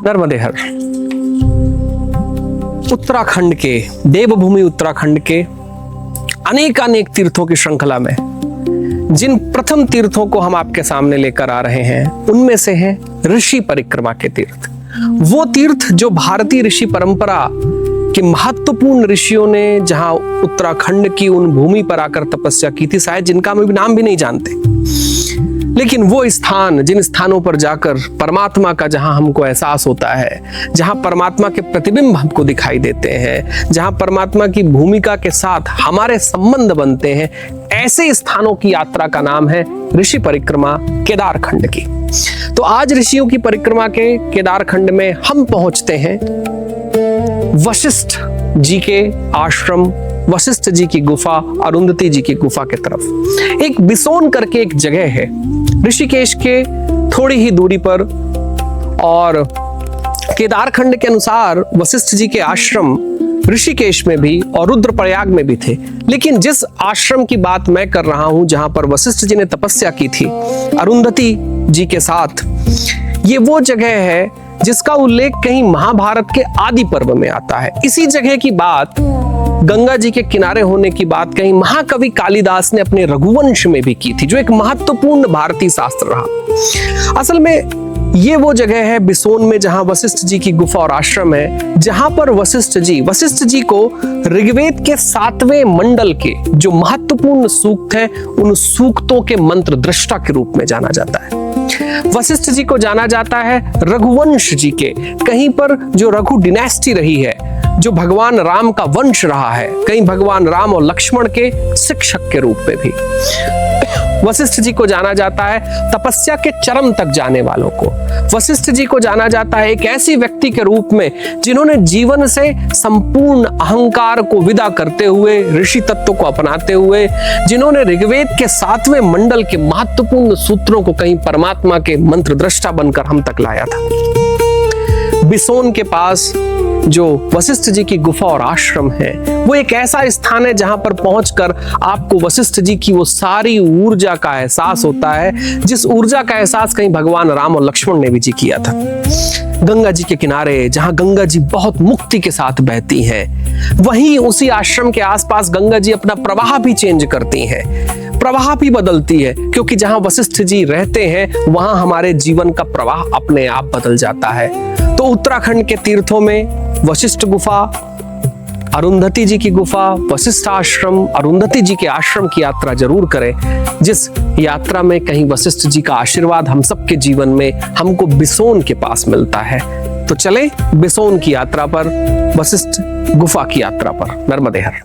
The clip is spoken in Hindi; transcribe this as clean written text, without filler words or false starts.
नर्मदेहर उत्तराखंड के देवभूमि उत्तराखंड के अनेक तीर्थों की श्रृंखला में जिन प्रथम तीर्थों को हम आपके सामने लेकर आ रहे हैं उनमें से है ऋषि परिक्रमा के तीर्थ। वो तीर्थ जो भारतीय ऋषि परंपरा के महत्वपूर्ण ऋषियों ने जहां उत्तराखंड की उन भूमि पर आकर तपस्या की थी, शायद जिनका हम नाम भी नहीं जानते, लेकिन वो स्थान, जिन स्थानों पर जाकर परमात्मा का जहां हमको एहसास होता है, जहां परमात्मा के प्रतिबिंब हमको दिखाई देते हैं, जहां परमात्मा की भूमिका के साथ हमारे संबंध बनते हैं, ऐसे स्थानों की यात्रा का नाम है ऋषि परिक्रमा केदारखंड की। तो आज ऋषियों की परिक्रमा के केदारखंड में हम पहुंचते हैं वशिष्ठ जी के आश्रम, वशिष्ठ जी की गुफा, अरुंधति जी की गुफा के तरफ। एक बिसोन करके एक जगह है ऋषिकेश के थोड़ी ही दूरी पर, और केदारखंड के अनुसार वशिष्ठ जी के आश्रम ऋषिकेश में भी और रुद्रप्रयाग में भी थे, लेकिन जिस आश्रम की बात मैं कर रहा हूं जहां पर वशिष्ठ जी ने तपस्या की थी अरुंधति जी के साथ, ये वो जगह है जिसका उल्लेख कहीं महाभारत के आदि पर्व में आता है। इसी जगह की बात, गंगा जी के किनारे होने की बात कहीं महाकवि कालिदास ने अपने रघुवंश में भी की थी, जो एक महत्वपूर्ण भारतीय शास्त्र रहा। असल में ये वो जगह है बिसोन में जहां वशिष्ठ जी की गुफा और आश्रम है, जहां पर वशिष्ठ जी को ऋग्वेद के 7वें मंडल के जो महत्वपूर्ण सूक्त हैं उन सूक्तों के मंत्र दृष्टा के रूप में जाना जाता है। वशिष्ठ जी को जाना जाता है रघुवंश जी के, कहीं पर जो रघु डिनेस्टी रही है, जो भगवान राम का वंश रहा है, कहीं भगवान राम और लक्ष्मण के शिक्षक के रूप में भी वशिष्ठ जी को जाना जाता है तपस्या के चरम तक जाने वालों को। वशिष्ठ जी को जाना जाता है एक ऐसी व्यक्ति के रूप में जिन्होंने जीवन से संपूर्ण अहंकार को विदा करते हुए, ऋषि तत्व को अपनाते हुए, जिन्होंने ऋग्वेद के 7वें मंडल के महत्वपूर्ण सूत्रों को कहीं परमात्मा के मंत्र दृष्टा बनकर हम तक लाया था। बिसोन के पास जो वशिष्ठ जी की गुफा और आश्रम है वो एक ऐसा स्थान है जहां पर पहुंचकर आपको वशिष्ठ जी की वो सारी ऊर्जा का एहसास होता है, जिस ऊर्जा का एहसास कहीं भगवान राम और लक्ष्मण ने भी जी किया था। गंगा जी के किनारे जहां गंगा जी बहुत मुक्ति के साथ बहती हैं, वहीं उसी आश्रम के आसपास गंगा जी अपना प्रवाह भी चेंज करती हैं, प्रवाह भी बदलती है, क्योंकि जहां वशिष्ठ जी रहते हैं वहां हमारे जीवन का प्रवाह अपने आप बदल जाता है। तो उत्तराखंड के तीर्थों में वशिष्ठ गुफा, अरुंधति जी की गुफा, वशिष्ठ आश्रम, अरुंधति जी के आश्रम की यात्रा जरूर करें, जिस यात्रा में कहीं वशिष्ठ जी का आशीर्वाद हम सबके जीवन में हमको बिसोन के पास मिलता है। तो चले बिसोन की यात्रा पर, वशिष्ठ गुफा की यात्रा पर। नर्मदेहर।